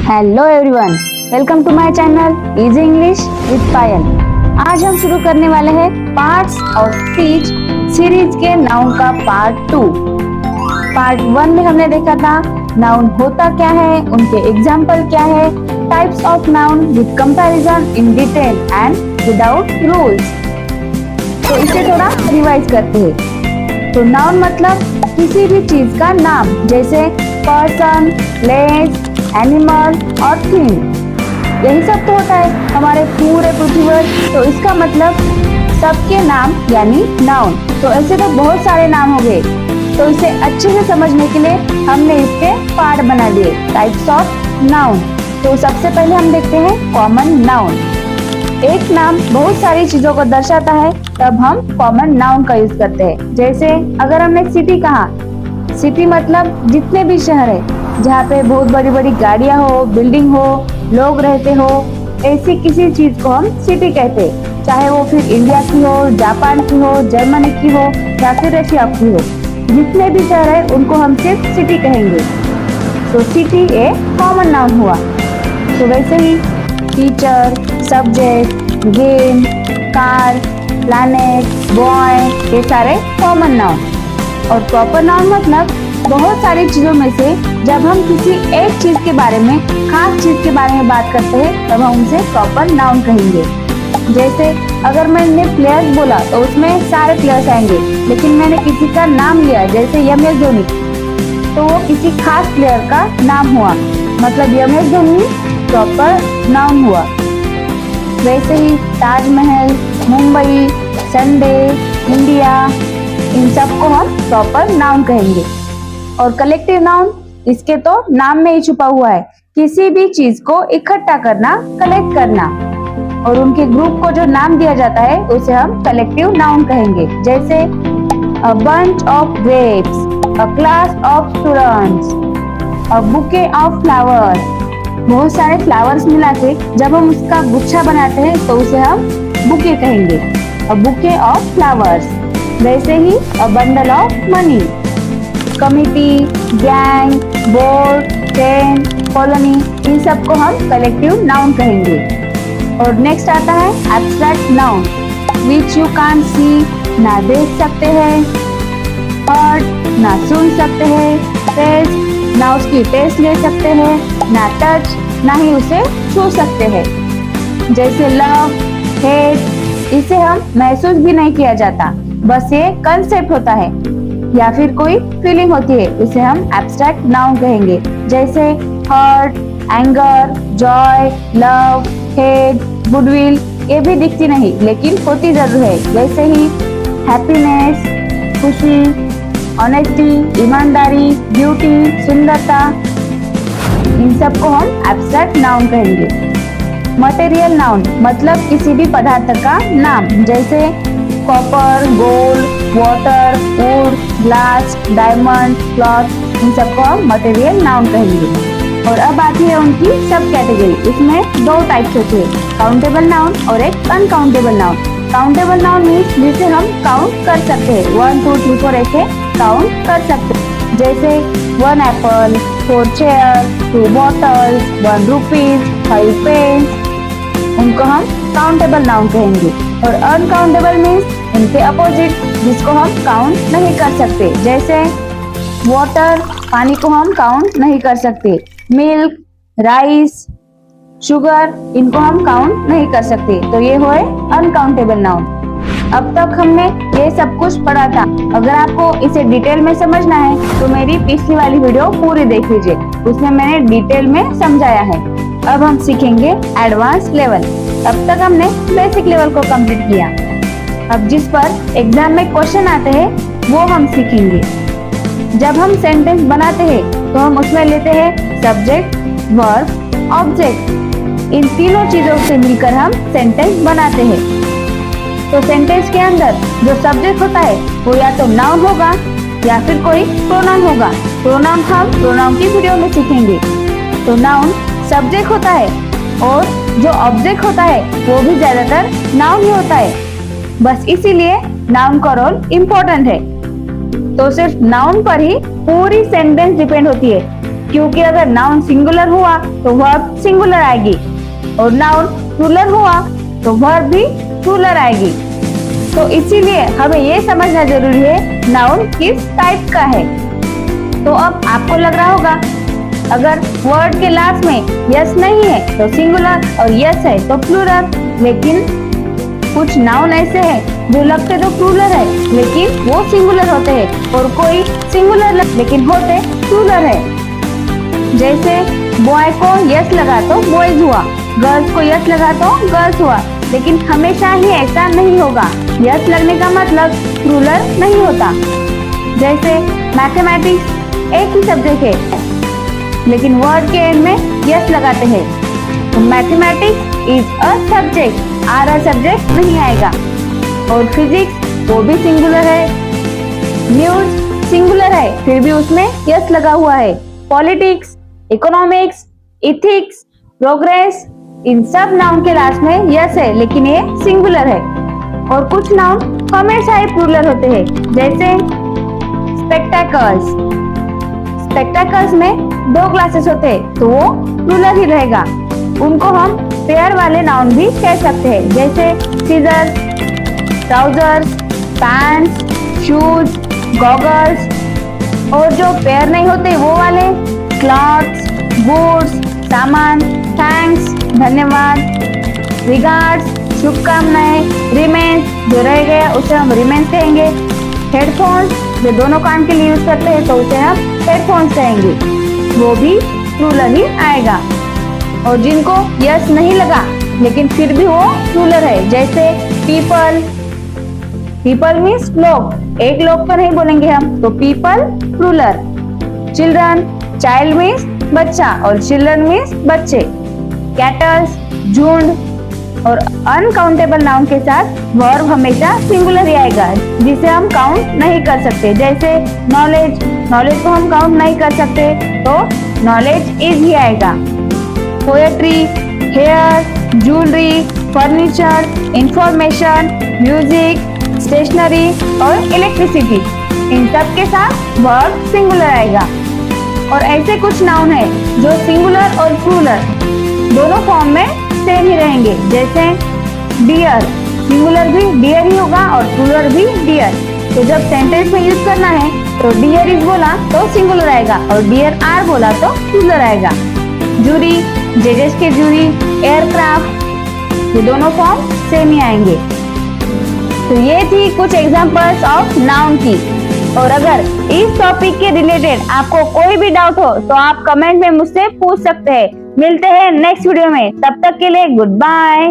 Hello everyone, welcome to my channel easy English with Payal. आज हम शुरू करने वाले हैं पार्ट्स ऑफ स्पीच सीरीज के नाउन का पार्ट 2। पार्ट 1 में हमने देखा था नाउन होता क्या है, उनके एग्जाम्पल क्या है, types of noun with comparison in detail and without rules. तो इसे थोड़ा रिवाइज करते हैं। तो नाउन मतलब किसी भी चीज का नाम, जैसे पर्सन, प्लेस, एनिमल और थिंग। यही सब तो होता है हमारे पूरे पृथ्वी पर। तो इसका मतलब सबके नाम यानी नाउन। तो ऐसे तो बहुत सारे नाम हो गए। तो इसे अच्छे से समझने के लिए हमने इसके पार्ट बना दिए, टाइप्स ऑफ नाउन। तो सबसे पहले हम देखते हैं कॉमन नाउन। एक नाम बहुत सारी चीजों को दर्शाता है, तब हम कॉमन नाउन का यूज करते हैं। जैसे अगर हमने सिटी कहा, सिटी मतलब जितने भी शहर है जहाँ पे बहुत बड़ी बड़ी गाड़ियाँ हो, बिल्डिंग हो, लोग रहते हो, ऐसी किसी चीज को हम सिटी कहते हैं। चाहे वो फिर इंडिया की हो, जापान की हो, जर्मनी की हो या फिर रशिया की हो, जितने भी शहर है उनको हम सिर्फ सिटी कहेंगे। तो सिटी एक कॉमन नाउन हुआ। तो वैसे ही teacher, subject, game, car, planet, boy, ये सारे कॉमन नाउन। और प्रॉपर नाउन मतलब बहुत सारी चीजों में से जब हम किसी एक चीज के बारे में, खास चीज के बारे में बात करते हैं, तब हम उसे प्रॉपर नाउन कहेंगे। जैसे अगर मैंने प्लेयर्स बोला तो उसमें सारे प्लेयर्स आएंगे, लेकिन मैंने किसी का नाम लिया जैसे MS धोनी, तो वो किसी खास प्लेयर का नाम हुआ, मतलब MS धोनी प्रॉपर नाउन हुआ। वैसे ही ताजमहल, मुंबई, संडे, इंडिया, इन सबको हम प्रॉपर नाउन कहेंगे। और कलेक्टिव नाउन, इसके तो नाम में ही छुपा हुआ है, किसी भी चीज को इकट्ठा करना, कलेक्ट करना। और उनके ग्रुप को जो नाम दिया जाता है उसे हम कलेक्टिव नाउन कहेंगे। जैसे a bunch of grapes, a class of students, a bouquet of flowers. बहुत सारे फ्लावर्स मिला के जब हम उसका गुच्छा बनाते हैं तो उसे हम बुके कहेंगे, अ बुके ऑफ फ्लावर्स। वैसे ही a bundle of money. Committee, gang, board, train, colony, इन सबको हम कलेक्टिव नाउन कहेंगे। और नेक्स्ट आता है abstract noun, which you can't see, ना देख सकते हैं, हर्ट, ना सुन सकते हैं, टेस्ट, ना उसकी टेस्ट ले सकते हैं, ना टच, ना ही उसे छू सकते हैं। जैसे लव, हेट, इसे हम महसूस भी नहीं किया जाता, बस ये कंसेप्ट होता है या फिर कोई फीलिंग होती है, इसे हम एब्स्ट्रैक्ट नाउन कहेंगे। जैसे hurt, anger, joy, love, hate, goodwill, ये भी दिखती नहीं लेकिन होती जरूर है। वैसे ही हैप्पीनेस, खुशी, ऑनेस्टी, ईमानदारी, ब्यूटी, सुंदरता, इन सबको हम एब्स्ट्रैक्ट नाउन कहेंगे। मटेरियल नाउन मतलब किसी भी पदार्थ का नाम, जैसे copper, gold, water, wood, glass, diamond, cloth, इन सबको हम मटेरियल नाउन कहेंगे। और अब आती है उनकी सब कैटेगरी। इसमें दो टाइप्स होते हैं, काउंटेबल नाउन और एक uncountable noun. Countable noun means जिसे हम काउंट कर सकते हैं, 1 2 3 4 ऐसे काउंट कर सकते हैं। जैसे 1 apple, 4 chair, 2 bottles, 1 rupees, 5 pens, उनको हम काउंटेबल नाउन कहेंगे। और अनकाउंटेबल मीन्स इनके अपोजिट, जिसको हम काउंट नहीं कर सकते। जैसे वाटर, पानी को हम काउंट नहीं कर सकते। मिल्क, राइस, शुगर, इनको हम काउंट नहीं कर सकते। तो ये हुए अनकाउंटेबल नाउन। अब तक हमने ये सब कुछ पढ़ा था। अगर आपको इसे डिटेल में समझना है तो मेरी पिछली वाली वीडियो पूरी देख लीजिए, उसमें मैंने डिटेल में समझाया है। अब हम सीखेंगे एडवांस लेवल। अब तक हमने बेसिक लेवल को कंप्लीट किया। अब जिस पर एग्जाम में क्वेश्चन आते हैं वो हम सीखेंगे। जब हम सेंटेंस बनाते हैं तो हम उसमें लेते हैं सब्जेक्ट, वर्ब, ऑब्जेक्ट। इन तीनों चीजों से मिलकर हम सेंटेंस बनाते हैं। तो सेंटेंस के अंदर जो सब्जेक्ट होता है वो या तो नाउन होगा या फिर कोई प्रोनाउन होगा। प्रोनाउन हम प्रोनाउन की वीडियो में सीखेंगे। तो नाउन सब्जेक्ट होता है और जो ऑब्जेक्ट होता है वो भी ज्यादातर नाउन ही होता है। बस इसीलिए नाउन का रोल इम्पोर्टेंट है। तो सिर्फ नाउन पर ही पूरी सेंटेंस डिपेंड होती है। क्योंकि अगर नाउन सिंगुलर हुआ तो वर्ब सिंगुलर आएगी और नाउन प्लूरल हुआ तो वर्ब भी प्लूरल आएगी। तो इसीलिए हमें ये समझना जरूरी है नाउन किस टाइप का है। तो अब आपको लग रहा होगा अगर वर्ड के लास्ट में यस नहीं है तो सिंगुलर और यस है तो प्लूरल, लेकिन कुछ नाउन ऐसे हैं जो लगते तो प्लूरल है लेकिन वो सिंगुलर होते हैं और कोई सिंगुलर लेकिन होते प्लूरल है। जैसे बॉय को यस लगा तो बॉयज हुआ, गर्ल्स को यस लगा तो गर्ल्स हुआ, लेकिन हमेशा ही ऐसा नहीं होगा। यस लगने का मतलब प्लूरल नहीं होता। जैसे मैथमेटिक्स एक ही सब्जेक्ट है लेकिन वर्ड के एंड में यस लगाते हैं तो mathematics is a subject, are a subject नहीं आएगा। और फिजिक्स वो भी सिंगुलर है, न्यूज सिंगुलर है फिर भी उसमें यस लगा हुआ है। पॉलिटिक्स, इकोनॉमिक्स, इथिक्स, प्रोग्रेस, इन सब नाउन के लास्ट में यस है लेकिन ये सिंगुलर है। और कुछ नाउन हमेशा ही प्लूरल होते हैं, जैसे स्पेक्टेकल्स। स्पेक्टेकल्स में 2 ग्लासेस होते हैं तो वो प्लूरल ही रहेगा। उनको हम पेयर वाले नाउन भी कह सकते हैं, जैसे scissors, trousers, pants, shoes, goggles. और जो पेयर नहीं होते वो वाले क्लॉथ्स, गुड्स, सामान, थैंक्स, धन्यवाद, रिगार्ड्स, शुभकामनाएं, रिमेन्स जो रह गया उसे हम रिमेन्स कहेंगे। हेडफोन्स जो दोनों कान के लिए यूज करते हैं तो उसे हम हेडफोन्स कहेंगे, वो भी प्लूरल ही आएगा। और जिनको यस नहीं लगा लेकिन फिर भी वो प्लूरल है, जैसे पीपल। पीपल मीन्स लोग, एक लोग तो नहीं बोलेंगे हम तो people plural. Children, child means बच्चा और चिल्ड्रन मीन्स बच्चे। कैटल्स, झुंड। और अनकाउंटेबल नाउन के साथ वर्ब हमेशा सिंगुलर ही आएगा जिसे हम काउंट नहीं कर सकते, जैसे नॉलेज। नॉलेज को हम काउंट नहीं कर सकते तो नॉलेज इज ही आएगा। Poetry, hair, jewellery, furniture, information, music, stationery और इलेक्ट्रिसिटी, इन सब के साथ वर्ब सिंगुलर आएगा। और ऐसे कुछ नाउन है जो सिंगुलर और प्लूरल दोनों फॉर्म में सेम ही रहेंगे, जैसे डियर। सिंगुलर भी डियर ही होगा और प्लूरल भी डियर। तो जब सेंटेंस में यूज करना है तो डियर इज बोला तो सिंगुलर आएगा और डियर आर बोला तो प्लूरल आएगा। जूरी, जजेस के जूरी, एयरक्राफ्ट, ये दोनों फॉर्म सेम ही आएंगे। तो ये थी कुछ एग्जांपल्स ऑफ नाउन की। और अगर इस टॉपिक के रिलेटेड आपको कोई भी डाउट हो तो आप कमेंट में मुझसे पूछ सकते हैं। मिलते हैं नेक्स्ट वीडियो में, तब तक के लिए गुड बाय।